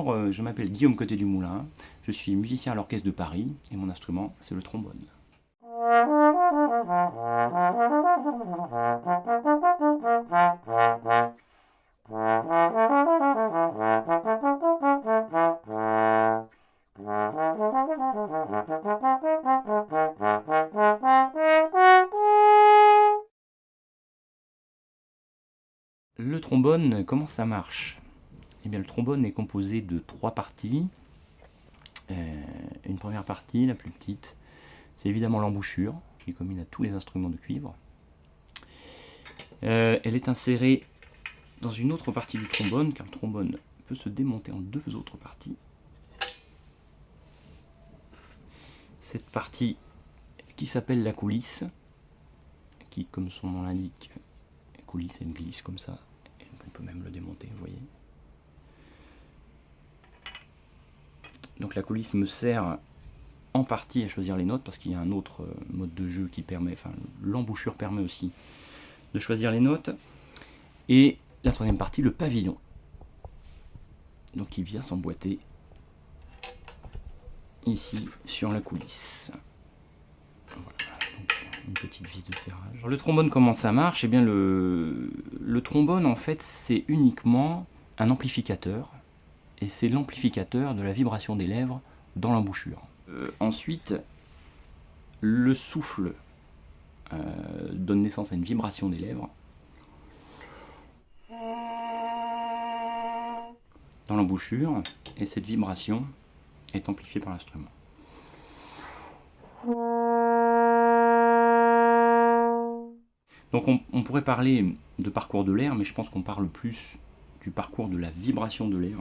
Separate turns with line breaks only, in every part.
Bonjour, je m'appelle Guillaume Côté du Moulin, je suis musicien à l'Orchestre de Paris et mon instrument c'est le trombone. Le trombone, comment ça marche? Eh bien, le trombone est composé de 3 parties. Une première partie, la plus petite, c'est évidemment l'embouchure, qui est commune à tous les instruments de cuivre. Elle est insérée dans une autre partie du trombone, car le trombone peut se démonter en 2 autres parties. Cette partie qui s'appelle la coulisse, qui, comme son nom l'indique, coulisse, elle glisse comme ça. Et on peut même le démonter, vous voyez. Donc la coulisse me sert en partie à choisir les notes, parce qu'il y a un autre mode de jeu qui permet, enfin l'embouchure permet aussi de choisir les notes. Et la troisième partie, le pavillon. Donc il vient s'emboîter ici sur la coulisse. Voilà, donc une petite vis de serrage. Alors, le trombone, comment ça marche? Eh bien le trombone en fait c'est uniquement un amplificateur, et c'est l'amplificateur de la vibration des lèvres dans l'embouchure. Ensuite, le souffle donne naissance à une vibration des lèvres dans l'embouchure, et cette vibration est amplifiée par l'instrument. Donc on pourrait parler de parcours de l'air, mais je pense qu'on parle plus du parcours de la vibration de l'air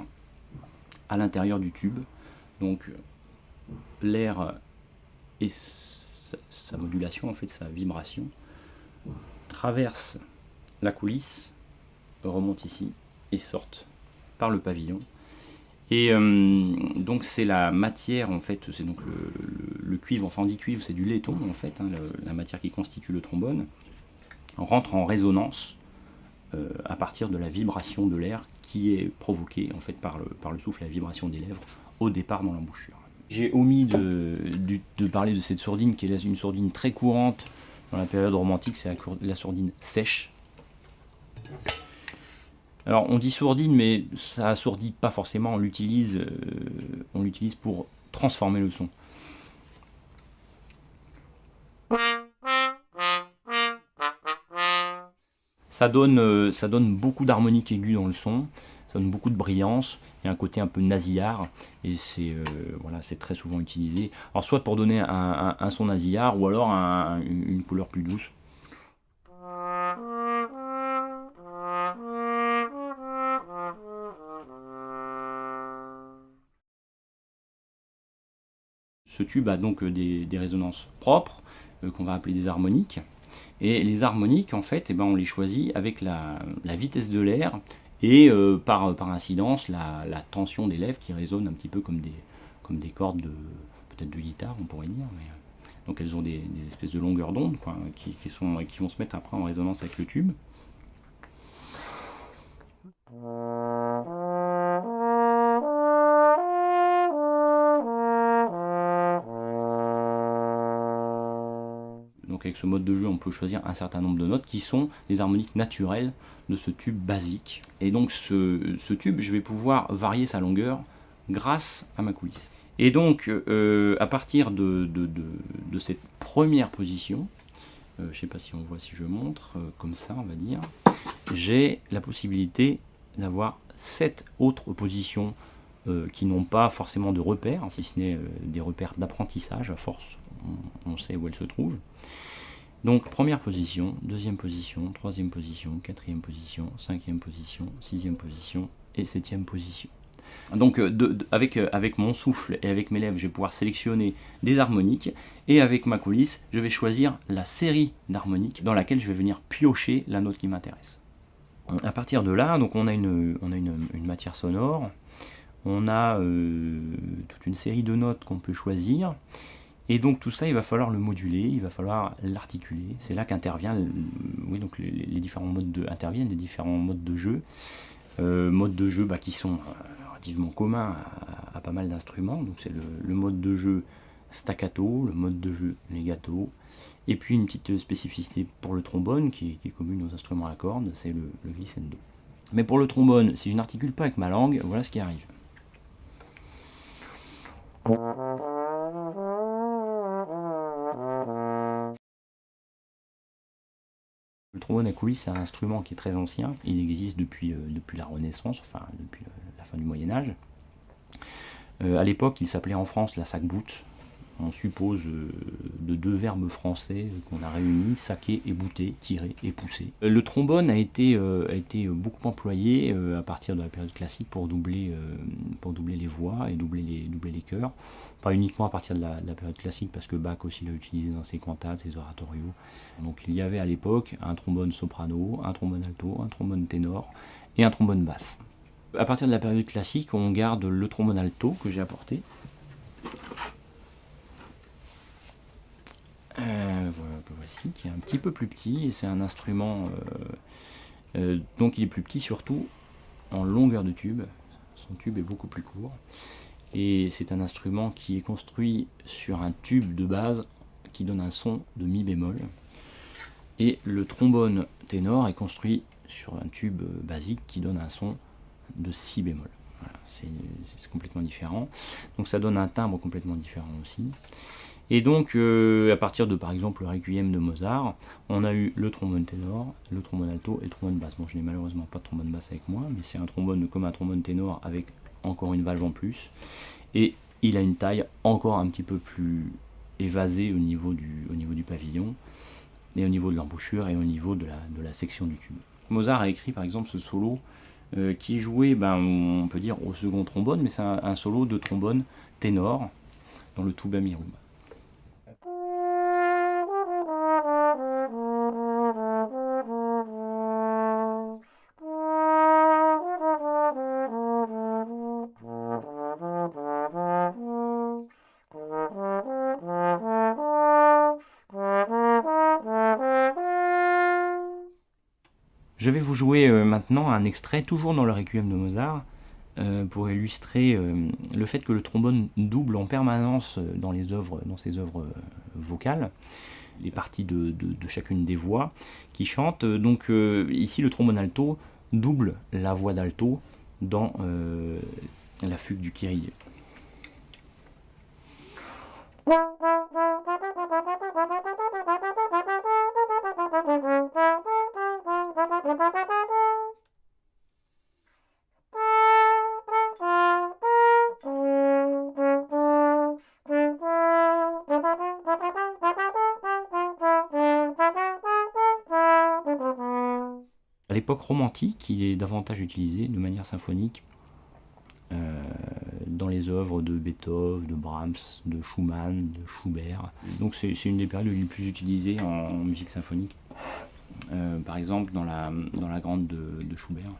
à l'intérieur du tube. Donc l'air et sa modulation, en fait sa vibration, traverse la coulisse, remonte ici et sortent par le pavillon. Et donc c'est la matière, en fait, c'est donc le cuivre, enfin on dit cuivre, c'est du laiton en fait, hein, la matière qui constitue le trombone, rentre en résonance à partir de la vibration de l'air qui est provoquée en fait par le souffle et la vibration des lèvres au départ dans l'embouchure. J'ai omis de parler de cette sourdine qui est une sourdine très courante dans la période romantique, c'est la sourdine sèche. Alors on dit sourdine, mais ça assourdit pas forcément, on l'utilise pour transformer le son. Ça donne beaucoup d'harmoniques aiguës dans le son, ça donne beaucoup de brillance, il y a un côté un peu nasillard, et c'est voilà, c'est très souvent utilisé. Alors soit pour donner un son nasillard, ou alors une couleur plus douce. Ce tube a donc des résonances propres, qu'on va appeler des harmoniques. Et les harmoniques, en fait, on les choisit avec la vitesse de l'air et par incidence la tension des lèvres qui résonnent un petit peu comme des cordes peut-être de guitare, on pourrait dire. Mais, donc elles ont des espèces de longueurs d'onde qui vont se mettre après en résonance avec le tube. Donc avec ce mode de jeu, on peut choisir un certain nombre de notes qui sont les harmoniques naturelles de ce tube basique. Et donc ce tube, je vais pouvoir varier sa longueur grâce à ma coulisse. Et donc à partir de cette première position, je ne sais pas si on voit si je montre, comme ça on va dire, j'ai la possibilité d'avoir 7 autres positions qui n'ont pas forcément de repères, si ce n'est des repères d'apprentissage, à force on sait où elles se trouvent. Donc première position, deuxième position, troisième position, quatrième position, cinquième position, sixième position et septième position. Donc avec mon souffle et avec mes lèvres, je vais pouvoir sélectionner des harmoniques, et avec ma coulisse, je vais choisir la série d'harmoniques dans laquelle je vais venir piocher la note qui m'intéresse. À partir de là, donc on a une matière sonore, on a toute une série de notes qu'on peut choisir, et donc tout ça, il va falloir le moduler, il va falloir l'articuler. C'est là qu'interviennent donc les différents modes interviennent les différents modes de jeu. Modes de jeu qui sont relativement commun à pas mal d'instruments. Donc c'est le mode de jeu staccato, le mode de jeu legato, et puis une petite spécificité pour le trombone qui est commune aux instruments à cordes, c'est le glissando. Mais pour le trombone, si je n'articule pas avec ma langue, voilà ce qui arrive. Le trombone à coulisses, c'est un instrument qui est très ancien. Il existe depuis la Renaissance, enfin depuis la fin du Moyen-Âge. À l'époque, il s'appelait en France la sac-boute. On suppose de deux verbes français qu'on a réunis, saquer et bouter, tirer et pousser. Le trombone a été beaucoup employé à partir de la période classique pour doubler les voix et doubler les chœurs. Pas uniquement à partir de la période classique, parce que Bach aussi l'a utilisé dans ses cantates, ses oratorios. Donc il y avait à l'époque un trombone soprano, un trombone alto, un trombone ténor et un trombone basse. À partir de la période classique, on garde le trombone alto que j'ai apporté. Voici, qui est un petit peu plus petit, et c'est un instrument, donc il est plus petit surtout en longueur de tube, son tube est beaucoup plus court, et c'est un instrument qui est construit sur un tube de base qui donne un son de mi bémol, et le trombone ténor est construit sur un tube basique qui donne un son de si bémol. Voilà, c'est complètement différent, donc ça donne un timbre complètement différent aussi. Et donc, à partir de, par exemple, le Requiem de Mozart, on a eu le trombone ténor, le trombone alto et le trombone basse. Bon, je n'ai malheureusement pas de trombone basse avec moi, mais c'est un trombone comme un trombone ténor avec encore une valve en plus. Et il a une taille encore un petit peu plus évasée au niveau du pavillon, et au niveau de l'embouchure, et au niveau de la section du tube. Mozart a écrit, par exemple, ce solo qui est joué, on peut dire, au second trombone, mais c'est un solo de trombone ténor dans le tuba mirum. Je vais vous jouer maintenant un extrait, toujours dans le Requiem de Mozart, pour illustrer le fait que le trombone double en permanence dans ses œuvres vocales, les parties de chacune des voix qui chantent. Donc ici, le trombone alto double la voix d'alto dans la fugue du Kyrie. À l'époque romantique, il est davantage utilisé de manière symphonique dans les œuvres de Beethoven, de Brahms, de Schumann, de Schubert. Donc c'est une des périodes les plus utilisées en musique symphonique. Par exemple dans la grande de Schubert.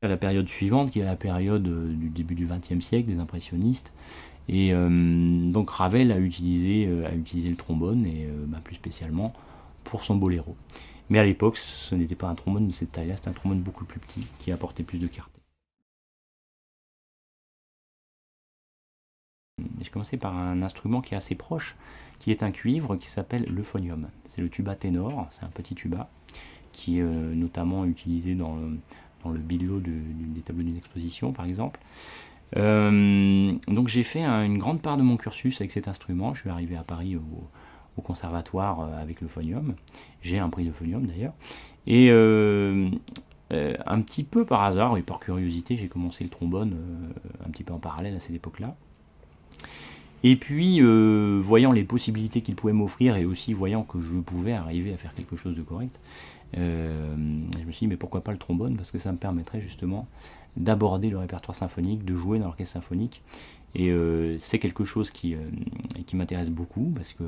La période suivante, qui est la période du début du XXe siècle, des impressionnistes, et donc Ravel a utilisé le trombone, et plus spécialement pour son boléro. Mais à l'époque, ce n'était pas un trombone de cette taille-là, c'était un trombone beaucoup plus petit, qui apportait plus de clarté. J'ai commencé par un instrument qui est assez proche, qui est un cuivre qui s'appelle l'euphonium. C'est le tuba ténor, c'est un petit tuba, qui est notamment utilisé dans le bidlo des tableaux d'une exposition, par exemple. Donc j'ai fait une grande part de mon cursus avec cet instrument. Je suis arrivé à Paris au conservatoire avec l'euphonium. J'ai un prix d'euphonium d'ailleurs. Et un petit peu par hasard et par curiosité, j'ai commencé le trombone un petit peu en parallèle à cette époque-là. Et puis, voyant les possibilités qu'il pouvait m'offrir, et aussi voyant que je pouvais arriver à faire quelque chose de correct, je me suis dit, mais pourquoi pas le trombone, parce que ça me permettrait justement d'aborder le répertoire symphonique, de jouer dans l'orchestre symphonique. Et c'est quelque chose qui m'intéresse beaucoup, parce que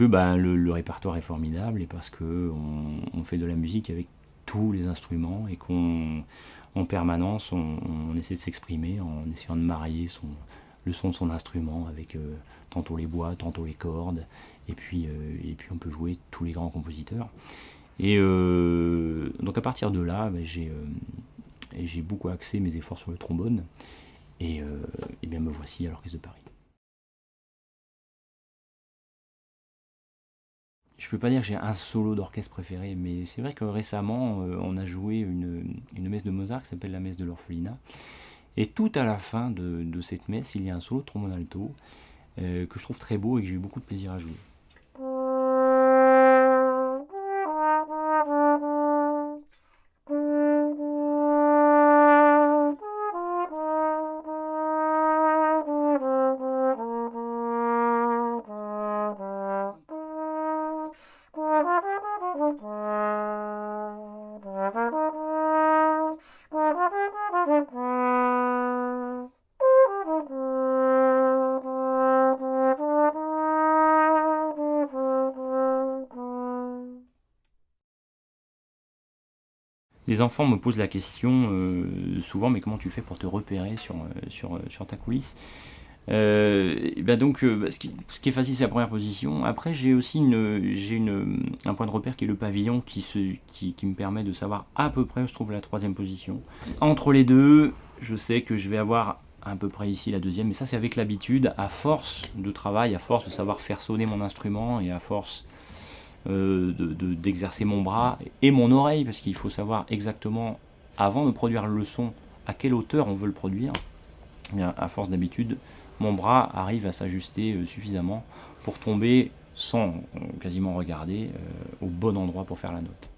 le répertoire est formidable, et parce qu'on fait de la musique avec tous les instruments, et qu'on en permanence, on essaie de s'exprimer en essayant de marier le son de son instrument avec tantôt les bois, tantôt les cordes, et puis on peut jouer tous les grands compositeurs. Et donc à partir de là, j'ai beaucoup axé mes efforts sur le trombone, et bien me voici à l'Orchestre de Paris. Je peux pas dire que j'ai un solo d'orchestre préféré, mais c'est vrai que récemment, on a joué une messe de Mozart qui s'appelle la messe de l'orphelinat. Et tout à la fin de cette messe, il y a un solo de trombone alto que je trouve très beau et que j'ai eu beaucoup de plaisir à jouer. Les enfants me posent la question souvent, mais comment tu fais pour te repérer sur ta coulisse? Ce qui est facile, c'est la première position. Après, j'ai aussi un point de repère qui est le pavillon qui me permet de savoir à peu près où se trouve la troisième position. Entre les deux, je sais que je vais avoir à peu près ici la deuxième, mais ça c'est avec l'habitude, à force de travail, à force de savoir faire sonner mon instrument et à force d'exercer mon bras et mon oreille, parce qu'il faut savoir exactement, avant de produire le son, à quelle hauteur on veut le produire. Et bien, à force d'habitude, mon bras arrive à s'ajuster suffisamment pour tomber sans quasiment regarder au bon endroit pour faire la note.